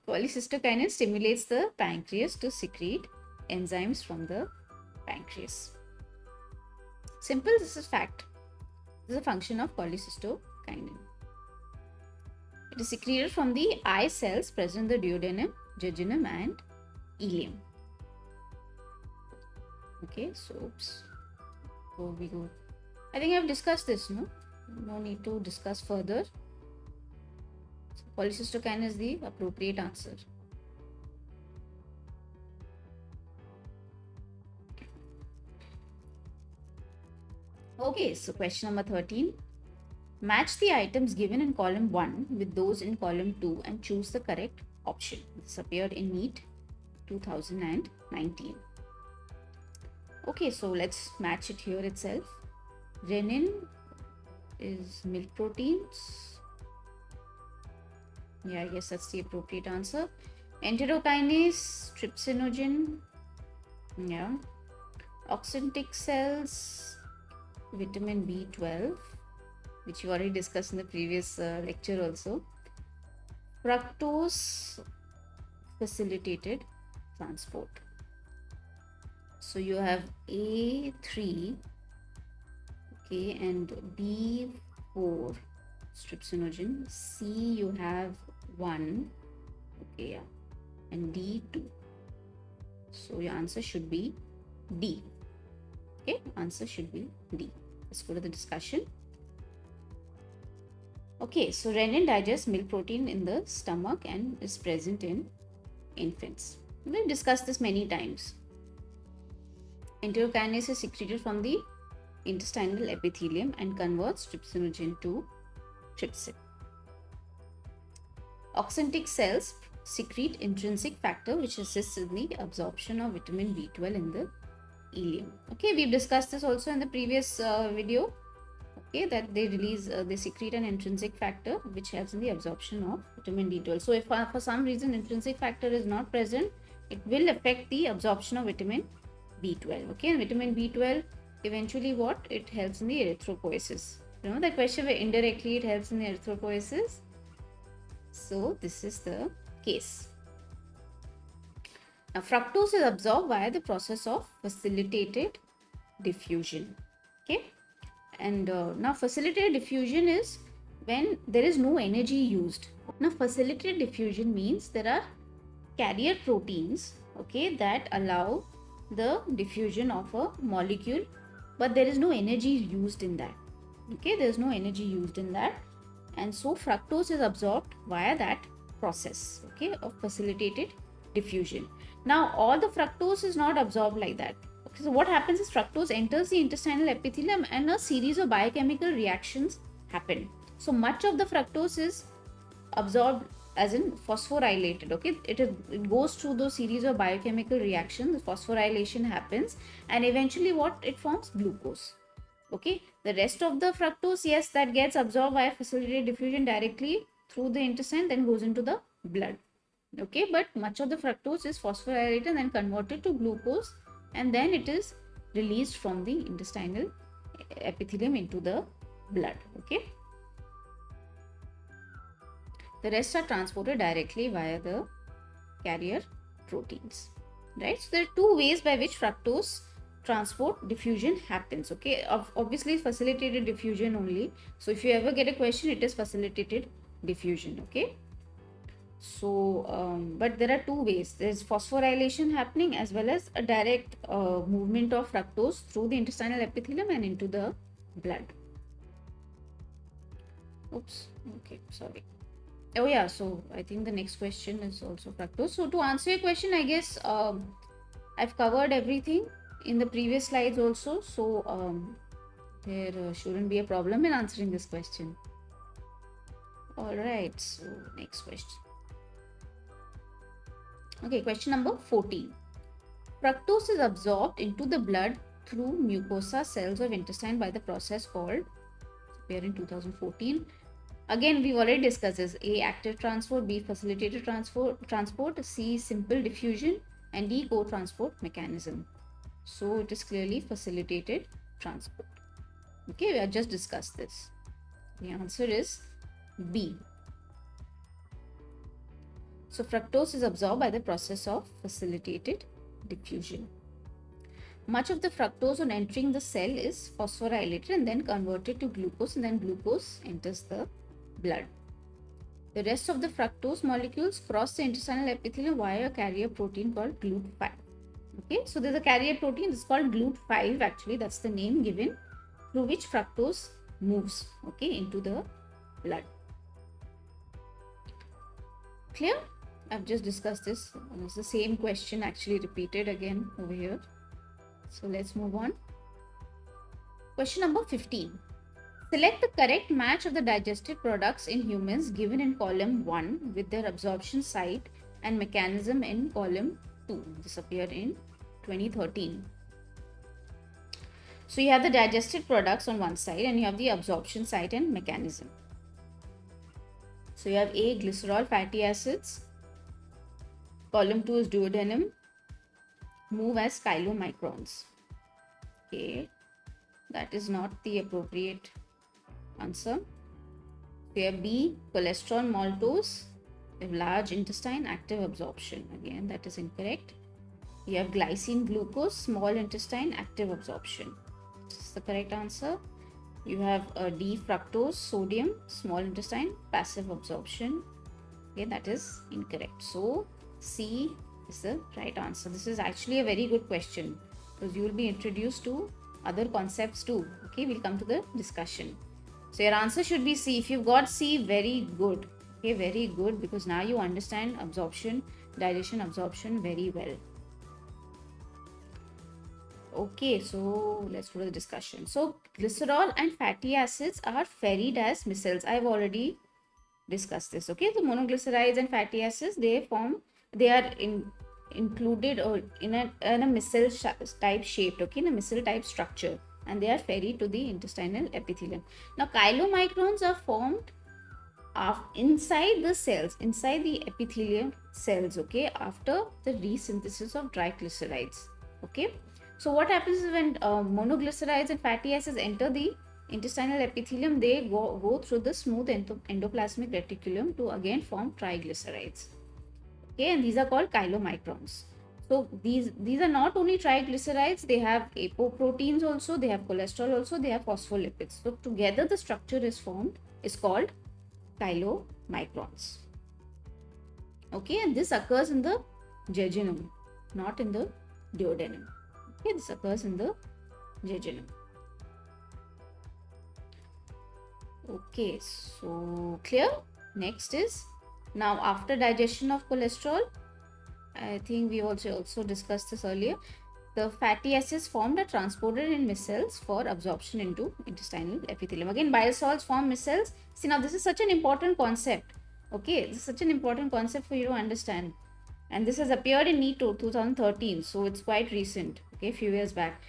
Cholecystokinin stimulates the pancreas to secrete enzymes from the pancreas. Simple, this is fact. This is a function of cholecystokinin. It is secreted from the eye cells present in the duodenum, jejunum, and ileum. Okay, so before we go, I think I've discussed this, no? No need to discuss further. So cholecystokinin is the appropriate answer. Okay, so question number 13. Match the items given in column 1 with those in column 2 and choose the correct option. This appeared in NEET 2019. Okay, so let's match it here itself. Renin, is milk proteins. Yeah, I guess that's the appropriate answer. Enterokinase, trypsinogen. Yeah. Oxyntic cells, vitamin B12, which you already discussed in the previous lecture also. Fructose, facilitated transport. So you have A3, okay, and B4 trypsinogen. C you have 1, okay, yeah, and D2. So your answer should be D. Okay, answer should be D. Let's go to the discussion. Okay, so renin digests milk protein in the stomach and is present in infants. We've discussed this many times. Enterokinase is secreted from the intestinal epithelium and converts trypsinogen to trypsin. Oxyntic cells secrete intrinsic factor which assists in the absorption of vitamin B12 in the ileum. Okay, we've discussed this also in the previous video. Okay, that they secrete an intrinsic factor which helps in the absorption of vitamin B12. So if for some reason intrinsic factor is not present, it will affect the absorption of vitamin B12. Okay, and vitamin B12 eventually what? It helps in the erythropoiesis. Remember that question where indirectly it helps in the erythropoiesis? So this is the case. Now fructose is absorbed via the process of facilitated diffusion. Okay, and now facilitated diffusion is when there is no energy used. Now facilitated diffusion means there are carrier proteins, okay, that allow the diffusion of a molecule, but there is no energy used in that. Okay, there is no energy used in that, and so fructose is absorbed via that process, okay, of facilitated diffusion. Now all the fructose is not absorbed like that. Okay, so what happens is fructose enters the intestinal epithelium and a series of biochemical reactions happen. So much of the fructose is absorbed as in phosphorylated. Okay, it goes through those series of biochemical reactions. Phosphorylation happens and eventually what it forms? Glucose. Okay, the rest of the fructose, yes, that gets absorbed via facilitated diffusion directly through the intestine, then goes into the blood. Okay, but much of the fructose is phosphorylated and then converted to glucose, and then it is released from the intestinal epithelium into the blood. Okay, the rest are transported directly via the carrier proteins, right? So there are two ways by which fructose transport diffusion happens. Okay, obviously facilitated diffusion only. So if you ever get a question, it is facilitated diffusion. Okay, so but there are two ways. There's phosphorylation happening as well as a direct movement of fructose through the intestinal epithelium and into the blood. Oops, okay, sorry. Oh yeah, so I think the next question is also fructose. So to answer your question, I guess I've covered everything in the previous slides also. So there shouldn't be a problem in answering this question. Alright, so next question. Okay, question number 14. Fructose is absorbed into the blood through mucosa cells of intestine by the process called, appear in 2014. Again, we've already discussed this. A, active transport, B, facilitated transport, C, simple diffusion, and D, co-transport mechanism. So it is clearly facilitated transport. Okay, we have just discussed this. The answer is B. So fructose is absorbed by the process of facilitated diffusion. Much of the fructose on entering the cell is phosphorylated and then converted to glucose, and then glucose enters the blood. The rest of the fructose molecules cross the intestinal epithelium via a carrier protein called GLUT5. Okay, so there's a carrier protein, it's called GLUT5 actually, that's the name given, through which fructose moves, okay, into the blood. Clear? I've just discussed this. It's the same question actually repeated again over here. So let's move on. Question number 15. Select the correct match of the digested products in humans given in column 1 with their absorption site and mechanism in column 2. This appeared in 2013. So you have the digested products on one side and you have the absorption site and mechanism. So you have A, glycerol fatty acids. Column 2 is duodenum. Move as chylomicrons. Okay, that is not the appropriate answer. We have B, cholesterol maltose. We have large intestine, active absorption. Again, that is incorrect. You have glycine glucose, small intestine, active absorption. This is the correct answer. You have D, fructose, sodium, small intestine, passive absorption. Okay, that is incorrect. So C is the right answer. This is actually a very good question because you will be introduced to other concepts too. Okay, we'll come to the discussion. So your answer should be C. If you've got C, very good. Okay, very good, because now you understand absorption, digestion, absorption very well. Okay, so let's go to the discussion. So glycerol and fatty acids are ferried as micelles. I've already discussed this. Okay, so monoglycerides and fatty acids, they are included or in a micelle type shaped. Okay, in a micelle type structure, and they are ferried to the intestinal epithelium. Now chylomicrons are formed inside the cells, inside the epithelium cells. Okay, after the resynthesis of triglycerides. Okay, so what happens is when monoglycerides and fatty acids enter the intestinal epithelium, they go through the smooth endoplasmic reticulum to again form triglycerides. Okay, and these are called chylomicrons. So these are not only triglycerides, they have apoproteins also, they have cholesterol also, they have phospholipids. So together the structure is called chylomicrons. Okay, and this occurs in the jejunum, not in the duodenum. Okay, this occurs in the jejunum. Okay, so clear? Next is, now after digestion of cholesterol, I think we also discussed this earlier, the fatty acids formed are transported in micelles for absorption into intestinal epithelium. Again, bile salts form micelles. See, now this is such an important concept. Okay, this is such an important concept for you to understand. And this has appeared in NEET 2013, so it's quite recent. Okay, a few years back.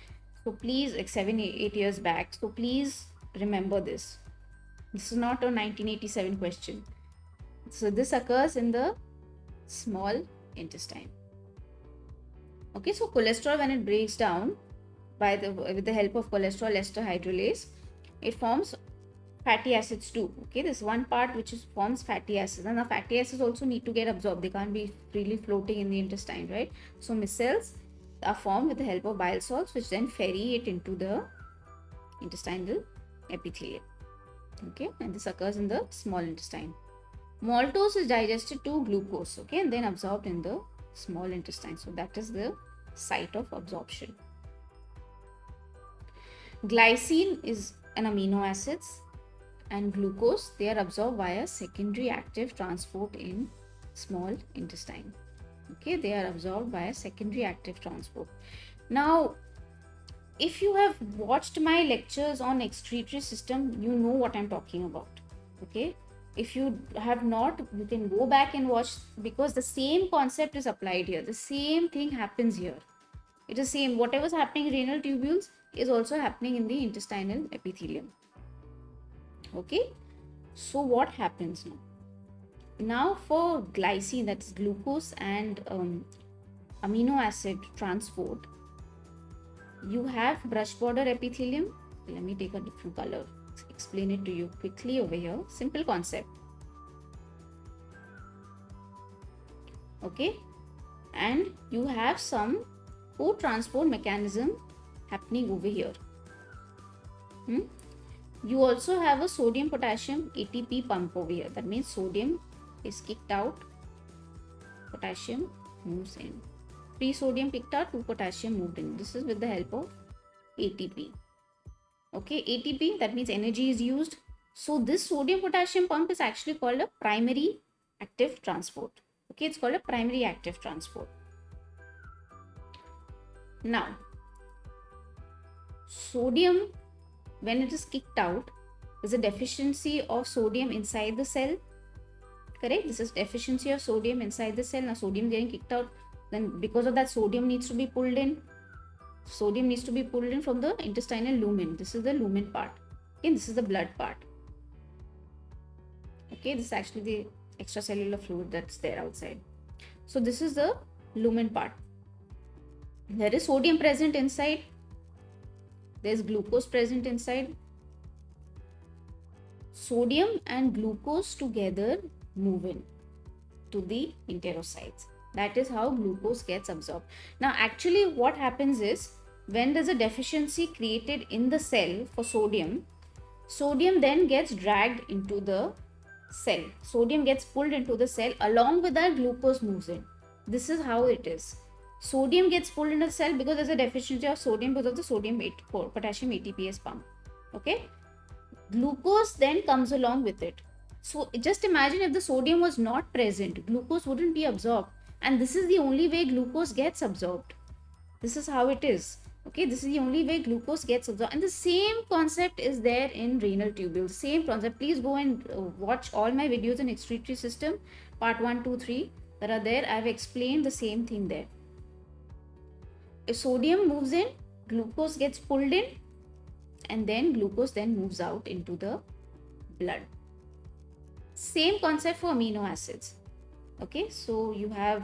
So please, like 7-8 years back. So please remember this. This is not a 1987 question. So this occurs in the small intestine. Okay, so cholesterol, when it breaks down with the help of cholesterol ester hydrolase, it forms fatty acids too. Okay, this one part which forms fatty acids, and the fatty acids also need to get absorbed. They can't be freely floating in the intestine, right? So micelles are formed with the help of bile salts, which then ferry it into the intestinal epithelium. Okay, and this occurs in the small intestine. Maltose is digested to glucose, okay, and then absorbed in the small intestine. So that is the site of absorption. Glycine is an amino acids, and glucose, they are absorbed via secondary active transport in small intestine. Okay, they are absorbed via secondary active transport. Now, if you have watched my lectures on excretory system, you know what I'm talking about. Okay, if you have not, you can go back and watch, because the same concept is applied here. The same thing happens here. It is same. Whatever's happening in renal tubules is also happening in the intestinal epithelium. Okay, so what happens now? Now for glycine, that's glucose and amino acid transport, you have brush border epithelium. Let me take a different color, explain it to you quickly over here. Simple concept. Okay, and you have some co-transport mechanism happening over here. You also have a sodium potassium ATP pump over here. That means sodium is kicked out, potassium moves in. 3 sodium kicked out, 2 potassium moved in. This is with the help of ATP. Okay, ATP, that means energy is used. So this sodium potassium pump is actually called a primary active transport. Okay, it's called a primary active transport. Now, sodium, when it is kicked out, there's a deficiency of sodium inside the cell. Correct? This is deficiency of sodium inside the cell. Now sodium getting kicked out, then because of that, sodium needs to be pulled in. Sodium needs to be pulled in from the intestinal lumen. This is the lumen part. Okay, this is the blood part. Okay, this is actually the extracellular fluid that's there outside. So this is the lumen part. There is sodium present inside. There's glucose present inside. Sodium and glucose together move in to the enterocytes. That is how glucose gets absorbed. Now, actually, what happens is when there's a deficiency created in the cell for sodium, sodium then gets dragged into the cell. Sodium gets pulled into the cell, along with that glucose moves in. This is how it is. Sodium gets pulled into the cell because there's a deficiency of sodium because of the potassium ATPase pump. Okay. Glucose then comes along with it. So just imagine if the sodium was not present, glucose wouldn't be absorbed. And this is the only way glucose gets absorbed. This is how it is. Okay, this is the only way glucose gets absorbed. And the same concept is there in renal tubules. Same concept. Please go and watch all my videos in excretory system, part 1, 2, 3 that are there. I've explained the same thing there. If sodium moves in, glucose gets pulled in, and then glucose then moves out into the blood. Same concept for amino acids. Okay, so you have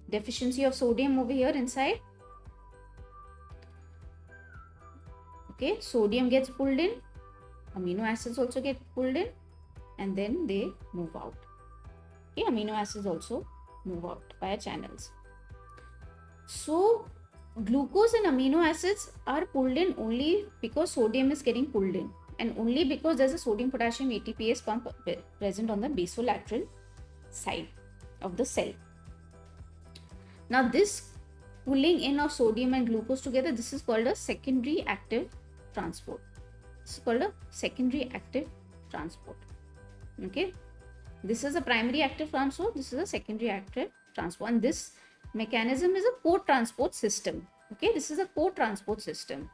deficiency of sodium over here inside. Okay, sodium gets pulled in, amino acids also get pulled in, and then they move out. Okay, amino acids also move out via channels. So glucose and amino acids are pulled in only because sodium is getting pulled in, and only because there's a sodium potassium ATPase pump present on the basolateral side of the cell. Now this pulling in of sodium and glucose together, this is called a secondary active transport. This is called a secondary active transport. Okay, this is a primary active transport, this is a secondary active transport, and this mechanism is a co-transport system. Okay, this is a co-transport system.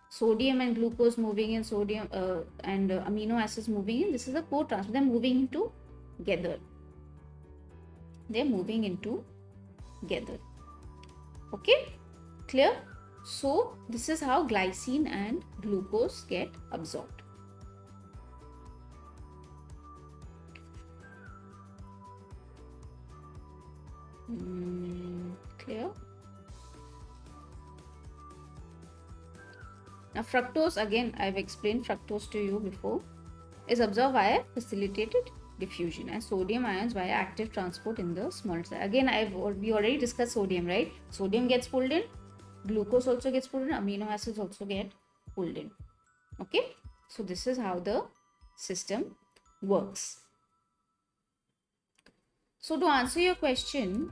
Sodium and glucose moving in, sodium and amino acids moving in. This is a co-transport. They're moving into together. They're moving into together. Okay, clear? So this is how glycine and glucose get absorbed. Clear? Now fructose, again I've explained fructose to you before, is absorbed via facilitated diffusion, and sodium ions via active transport in the small cell. Again, we already discussed sodium, right? Sodium gets pulled in, glucose also gets pulled in, amino acids also get pulled in. Okay, so this is how the system works. So to answer your question,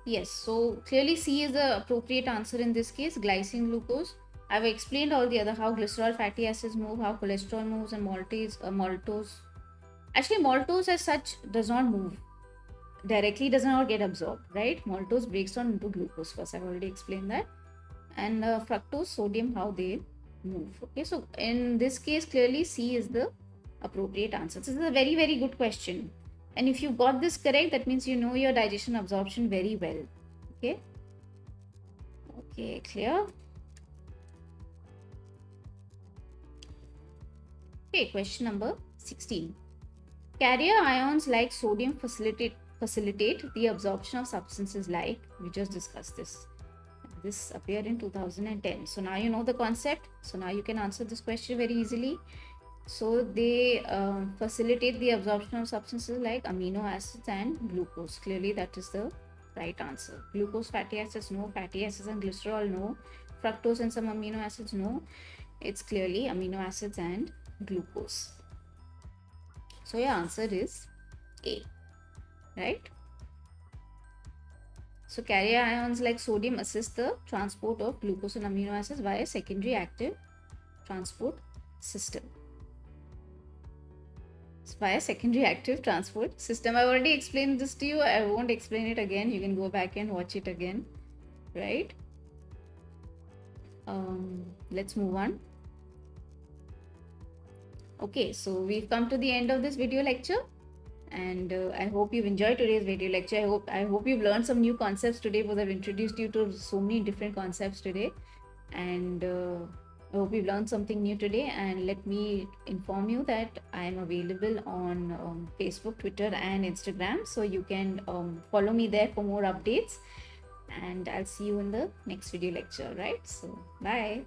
yes, so clearly C is the appropriate answer in this case, glycine, glucose. I've explained all the other, how glycerol fatty acids move, how cholesterol moves, and maltose. Actually, maltose as such does not move directly, does not get absorbed, right? Maltose breaks down into glucose first. I've already explained that. And fructose, sodium, how they move. Okay, so in this case, clearly C is the appropriate answer. This is a very, very good question. And if you got this correct, that means you know your digestion absorption very well. Okay. Okay, clear? Okay, question number 16. Carrier ions like sodium facilitate the absorption of substances like, we just discussed this. This appeared in 2010. So now you know the concept. So now you can answer this question very easily. So they facilitate the absorption of substances like amino acids and glucose. Clearly that is the right answer. Glucose, fatty acids, no. Fatty acids and glycerol, no. Fructose and some amino acids, no. It's clearly amino acids and glucose. So your answer is A, right? So carrier ions like sodium assist the transport of glucose and amino acids via secondary active transport system. Via secondary active transport system. I've already explained this to you. I won't explain it again. You can go back and watch it again, right? Let's move on. Okay, so we've come to the end of this video lecture, and I hope you've enjoyed today's video lecture. I hope you've learned some new concepts today, because I've introduced you to so many different concepts today, and I hope you've learned something new today. And let me inform you that I am available on Facebook, Twitter, and Instagram, so you can follow me there for more updates. And I'll see you in the next video lecture, right? So bye.